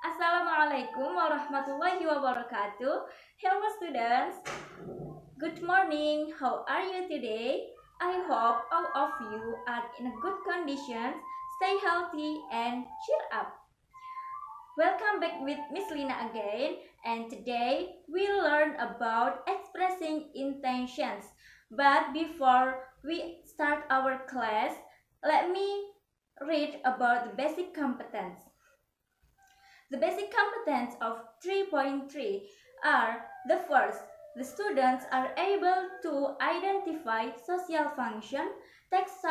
Assalamualaikum warahmatullahi wabarakatuh. Hello students, good morning. How are you today? I hope all of you are in a good condition. Stay healthy and cheer up. Welcome back with Miss Lina again, and today we'll learn about expressing intentions. But before we start our class, let me read about the basic competence. The basic competence of 3.3 are the first, the students are able to identify social function, text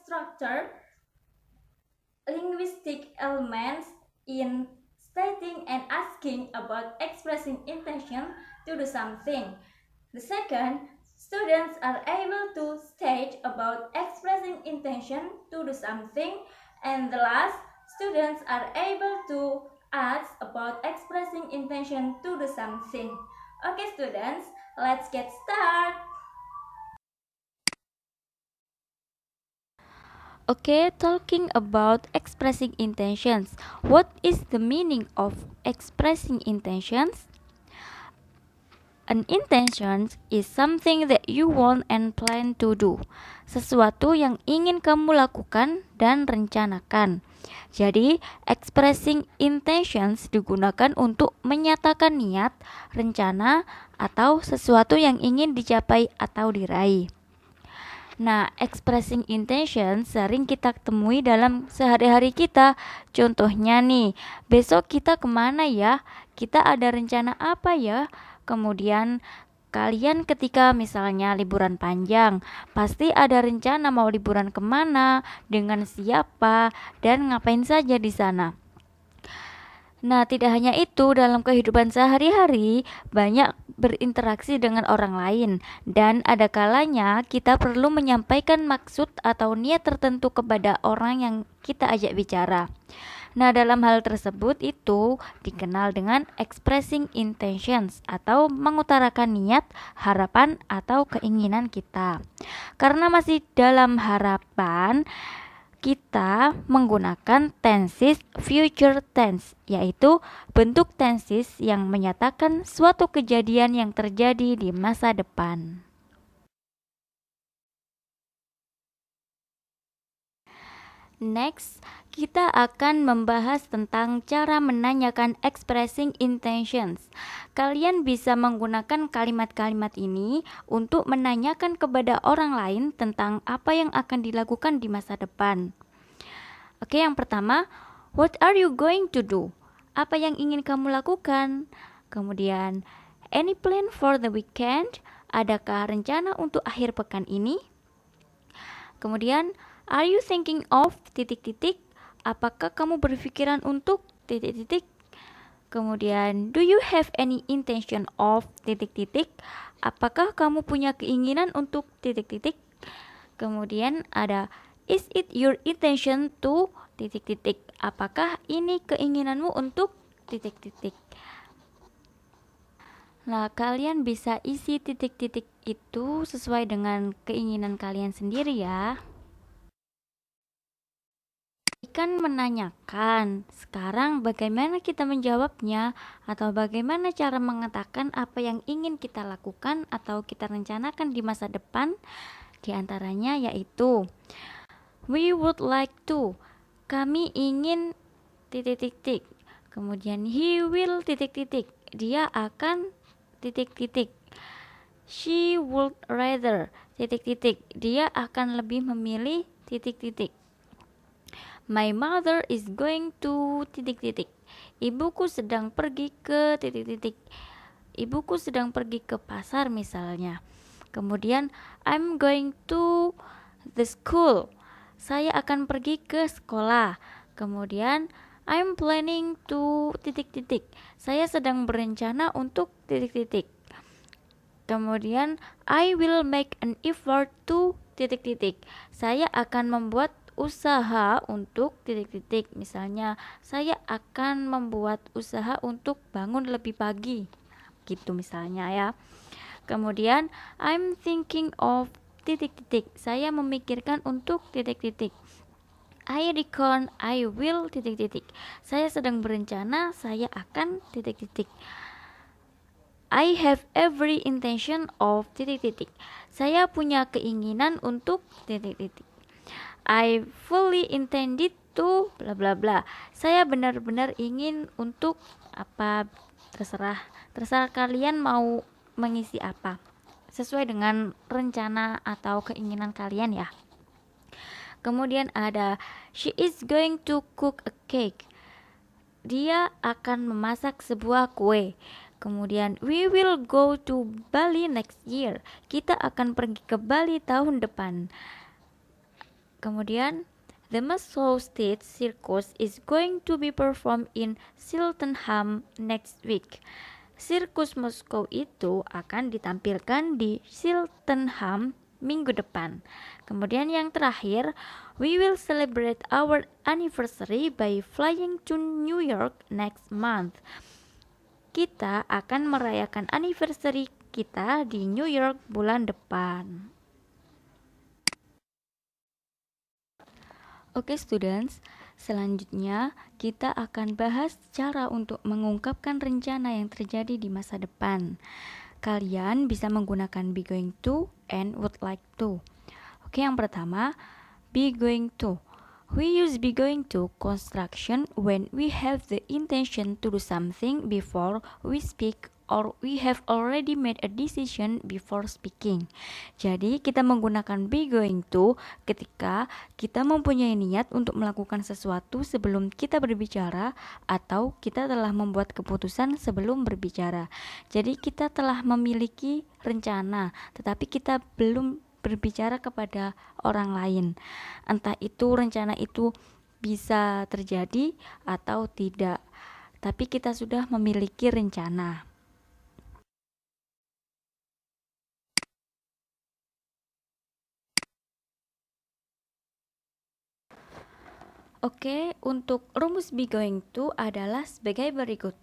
structure, linguistic elements in stating and asking about expressing intention to do something. The second, students are able to state about expressing intention to do something. And the last, students are able to ask about expressing intention to do something. Okay students, let's get started. Okay, talking about expressing intentions. What is the meaning of expressing intentions? An intention is something that you want and plan to do. Sesuatu yang ingin kamu lakukan dan rencanakan. Jadi, expressing intentions digunakan untuk menyatakan niat, rencana, atau sesuatu yang ingin dicapai atau diraih. Nah, expressing intention sering kita temui dalam sehari-hari kita. Contohnya nih, besok kita kemana ya? Kita ada rencana apa ya? Kemudian kalian ketika misalnya liburan panjang, pasti ada rencana mau liburan kemana, dengan siapa, dan ngapain saja di sana. Nah, tidak hanya itu, dalam kehidupan sehari-hari banyak berinteraksi dengan orang lain, dan ada kalanya kita perlu menyampaikan maksud atau niat tertentu kepada orang yang kita ajak bicara. Nah, dalam hal tersebut itu dikenal dengan expressing intentions atau mengutarakan niat, harapan, atau keinginan kita. Karena masih dalam harapan, kita menggunakan tenses future tense, yaitu bentuk tenses yang menyatakan suatu kejadian yang terjadi di masa depan. Next, kita akan membahas tentang cara menanyakan expressing intentions. Kalian bisa menggunakan kalimat-kalimat ini untuk menanyakan kepada orang lain tentang apa yang akan dilakukan di masa depan. Oke, yang pertama, what are you going to do? Apa yang ingin kamu lakukan? Kemudian, any plan for the weekend? Adakah rencana untuk akhir pekan ini? Kemudian, are you thinking of titik-titik? Apakah kamu berpikiran untuk titik-titik? Kemudian, do you have any intention of titik-titik? Apakah kamu punya keinginan untuk titik-titik? Kemudian ada, is it your intention to titik-titik? Apakah ini keinginanmu untuk titik-titik? Nah, kalian bisa isi titik-titik itu sesuai dengan keinginan kalian sendiri ya. Kan menanyakan, sekarang bagaimana kita menjawabnya, atau bagaimana cara mengatakan apa yang ingin kita lakukan atau kita rencanakan di masa depan. Di antaranya yaitu, we would like to, kami ingin titik-titik. Kemudian he will titik-titik, dia akan titik-titik. She would rather titik-titik, dia akan lebih memilih titik-titik. My mother is going to titik-titik, ibuku sedang pergi ke titik-titik. Ibuku sedang pergi ke pasar misalnya. Kemudian I'm going to the school, saya akan pergi ke sekolah. Kemudian I'm planning to titik-titik, saya sedang berencana untuk titik-titik. Kemudian I will make an effort to titik-titik, saya akan membuat usaha untuk titik-titik. Misalnya saya akan membuat usaha untuk bangun lebih pagi, gitu misalnya ya. Kemudian I'm thinking of titik-titik, saya memikirkan untuk titik-titik. I reckon I will titik-titik. Saya sedang berencana, saya akan titik-titik. I have every intention of titik-titik. Saya punya keinginan untuk titik-titik. I fully intended to bla bla bla. Saya benar-benar ingin untuk apa, terserah kalian mau mengisi apa sesuai dengan rencana atau keinginan kalian ya. Kemudian ada she is going to cook a cake. Dia akan memasak sebuah kue. Kemudian we will go to Bali next year. Kita akan pergi ke Bali tahun depan. Kemudian the Moscow State Circus is going to be performed in Cheltenham next week. Sirkus Moskow itu akan ditampilkan di Cheltenham minggu depan. Kemudian yang terakhir, we will celebrate our anniversary by flying to New York next month. Kita akan merayakan anniversary kita di New York bulan depan. Oke students, selanjutnya kita akan bahas cara untuk mengungkapkan rencana yang terjadi di masa depan. Kalian bisa menggunakan be going to and would like to. Oke, yang pertama, be going to. We use be going to construction when we have the intention to do something before we speak or we have already made a decision before speaking. Jadi kita menggunakan be going to ketika kita mempunyai niat untuk melakukan sesuatu sebelum kita berbicara atau kita telah membuat keputusan sebelum berbicara. Jadi kita telah memiliki rencana tetapi kita belum berbicara kepada orang lain. Entah itu rencana itu bisa terjadi atau tidak, tapi kita sudah memiliki rencana. Oke, untuk rumus be going to adalah sebagai berikut.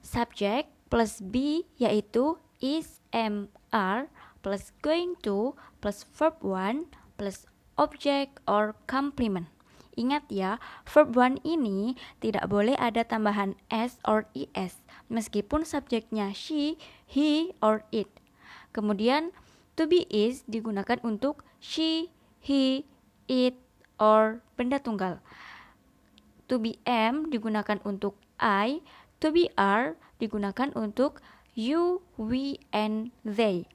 Subject plus be yaitu is, am, are plus going to plus verb 1 plus object or complement. Ingat ya, verb 1 ini tidak boleh ada tambahan s or es meskipun subjeknya she, he, or it. Kemudian to be is digunakan untuk she, he, it, or benda tunggal. To be am digunakan untuk I, to be are digunakan untuk you, we, and they.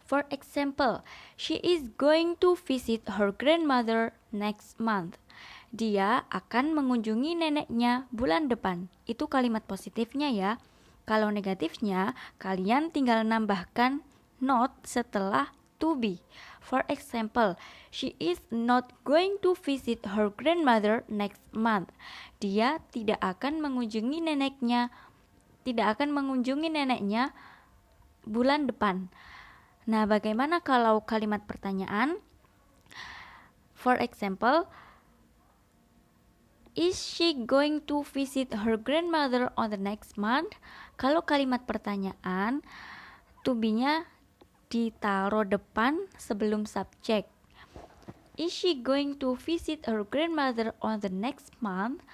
For example, she is going to visit her grandmother next month. Dia akan mengunjungi neneknya bulan depan. Itu kalimat positifnya ya. Kalau negatifnya, kalian tinggal nambahkan not setelah to be. For example, she is not going to visit her grandmother next month. Dia tidak akan mengunjungi neneknya bulan depan. Nah, bagaimana kalau kalimat pertanyaan? For example, is she going to visit her grandmother on the next month? Kalau kalimat pertanyaan, to be-nya ditaruh depan sebelum subjek. Is she going to visit her grandmother on the next month?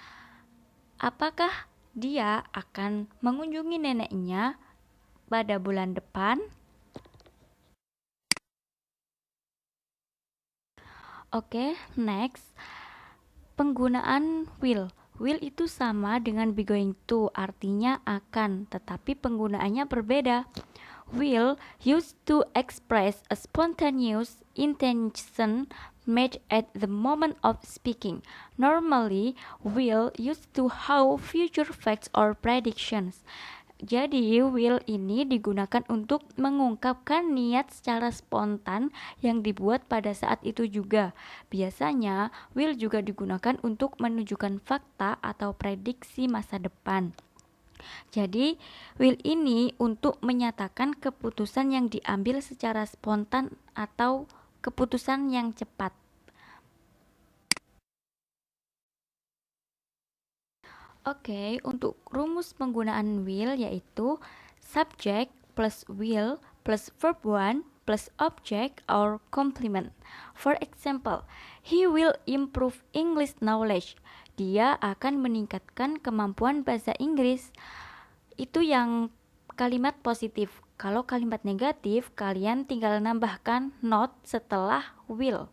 Apakah dia akan mengunjungi neneknya pada bulan depan? Oke, next. Penggunaan will. Will itu sama dengan be going to, artinya akan, tetapi penggunaannya berbeda. Will used to express a spontaneous intention made at the moment of speaking. Normally, will used to how future facts or predictions. Jadi, will ini digunakan untuk mengungkapkan niat secara spontan yang dibuat pada saat itu juga. Biasanya, will juga digunakan untuk menunjukkan fakta atau prediksi masa depan. Jadi, will ini untuk menyatakan keputusan yang diambil secara spontan atau keputusan yang cepat. Oke, untuk rumus penggunaan will yaitu subject plus will plus verb 1 plus object or complement. For example, he will improve English knowledge. Dia akan meningkatkan kemampuan bahasa Inggris. Itu yang kalimat positif. Kalau kalimat negatif, kalian tinggal nambahkan not setelah will.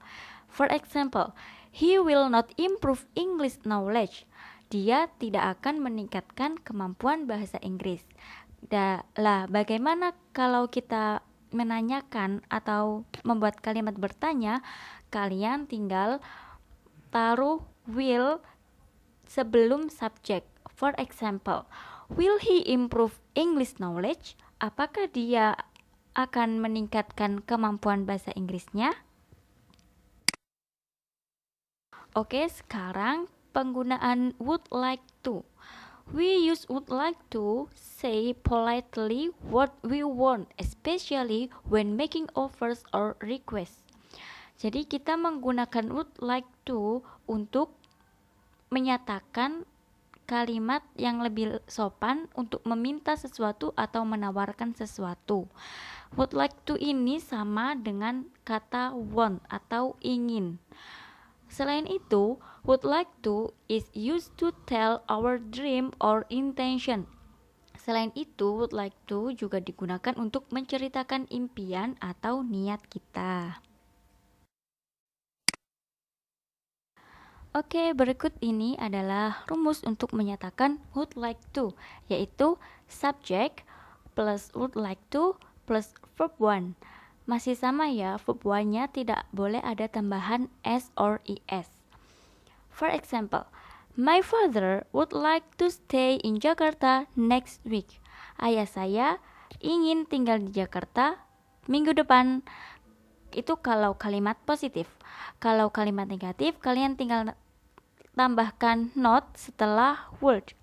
For example, he will not improve English knowledge. Dia tidak akan meningkatkan kemampuan bahasa Inggris. Bagaimana kalau kita menanyakan atau membuat kalimat bertanya? Kalian tinggal taruh will sebelum subjek. For example, will he improve English knowledge? Apakah dia akan meningkatkan kemampuan bahasa Inggrisnya? Oke, sekarang penggunaan would like to. We use would like to say politely what we want, especially when making offers or requests. Jadi kita menggunakan would like to untuk menyatakan kalimat yang lebih sopan untuk meminta sesuatu atau menawarkan sesuatu. Would like to ini sama dengan kata want atau ingin. Selain itu, would like to is used to tell our dream or intention. Selain itu, would like to juga digunakan untuk menceritakan impian atau niat kita. Oke, berikut ini adalah rumus untuk menyatakan would like to, yaitu subject plus would like to plus verb 1. Masih sama ya, verb 1-nya tidak boleh ada tambahan s or es. For example, my father would like to stay in Jakarta next week. Ayah saya ingin tinggal di Jakarta minggu depan. Itu kalau kalimat positif. Kalau kalimat negatif, kalian tinggal tambahkan not setelah would.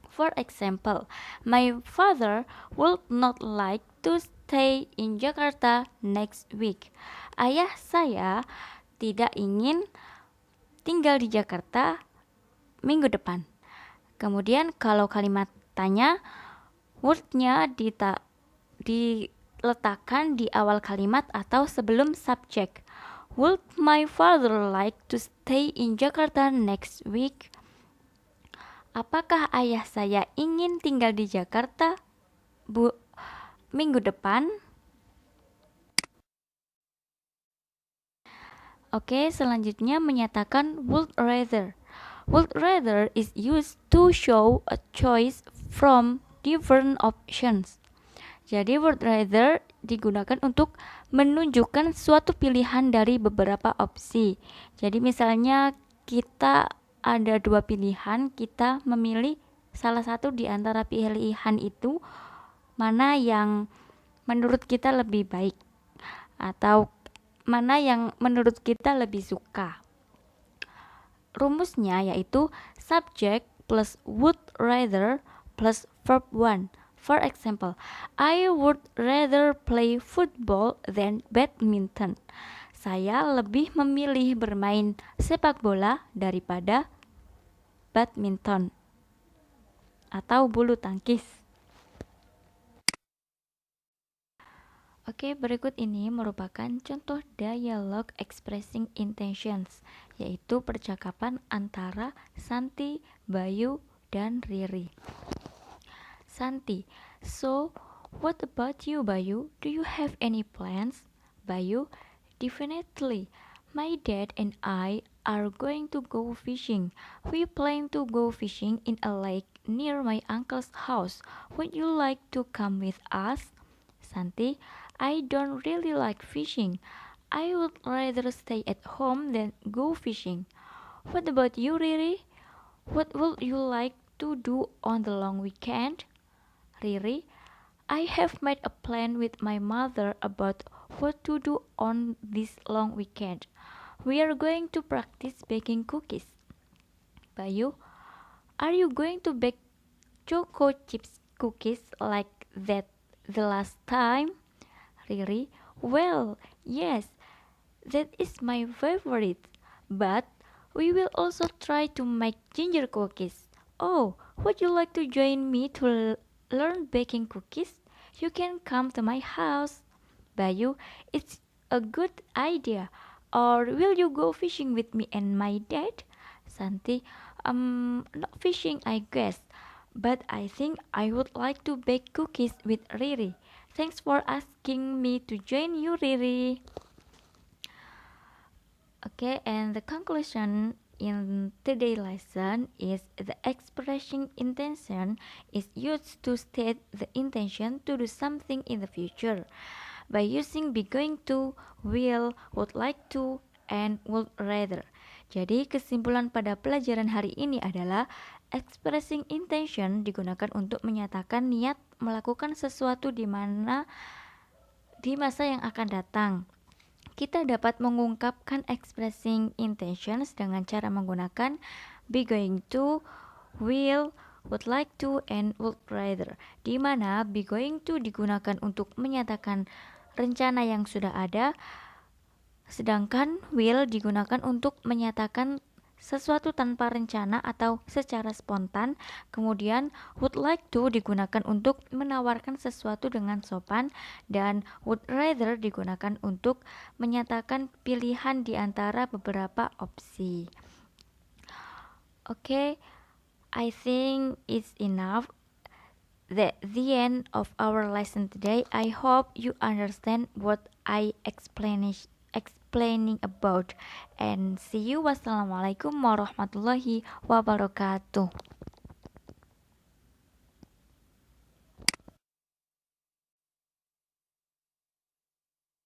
For example, my father would not like to stay in Jakarta next week. Ayah saya tidak ingin tinggal di Jakarta minggu depan. Kemudian kalau kalimat tanya, would-nya diletakkan di awal kalimat atau sebelum subjek. Would my father like to stay in Jakarta next week? Apakah ayah saya ingin tinggal di Jakarta minggu depan? Oke, selanjutnya menyatakan would rather. Would rather is used to show a choice from different options. Jadi would rather digunakan untuk menunjukkan suatu pilihan dari beberapa opsi. Jadi misalnya kita ada dua pilihan, kita memilih salah satu di antara pilihan itu mana yang menurut kita lebih baik atau mana yang menurut kita lebih suka. Rumusnya yaitu subject plus would rather plus verb 1. For example, I would rather play football than badminton. Saya lebih memilih bermain sepak bola daripada badminton atau bulu tangkis. Oke, berikut ini merupakan contoh dialog expressing intentions, yaitu percakapan antara Santi, Bayu, dan Riri. Santi, so what about you, Bayu? Do you have any plans? Bayu, definitely. My dad and I are going to go fishing. We plan to go fishing in a lake near my uncle's house. Would you like to come with us? Santi, I don't really like fishing. I would rather stay at home than go fishing. What about you, Riri? What would you like to do on the long weekend? Riri, I have made a plan with my mother about what to do on this long weekend. We are going to practice baking cookies. Bayu, are you going to bake choco chips cookies like that the last time? Riri, well, yes, that is my favorite, but we will also try to make ginger cookies. Oh, would you like to join me to learn baking cookies? You can come to my house. Bayu, it's a good idea. Or will you go fishing with me and my dad? Santi, not fishing, I guess. But I think I would like to bake cookies with Riri. Thanks for asking me to join you, Riri. Okay, and the conclusion in today's lesson is the expressing intention is used to state the intention to do something in the future by using be going to, will, would like to, and would rather. Jadi kesimpulan pada pelajaran hari ini adalah expressing intention digunakan untuk menyatakan niat melakukan sesuatu di masa yang akan datang. Kita dapat mengungkapkan expressing intentions dengan cara menggunakan be going to, will, would like to, and would rather, di mana be going to digunakan untuk menyatakan rencana yang sudah ada, sedangkan will digunakan untuk menyatakan sesuatu tanpa rencana atau secara spontan. Kemudian would like to digunakan untuk menawarkan sesuatu dengan sopan, dan would rather digunakan untuk menyatakan pilihan di antara beberapa opsi. Okay, I think it's enough. The end of our lesson today. I hope you understand what I explaining about, and see you. Wassalamualaikum warahmatullahi wabarakatuh.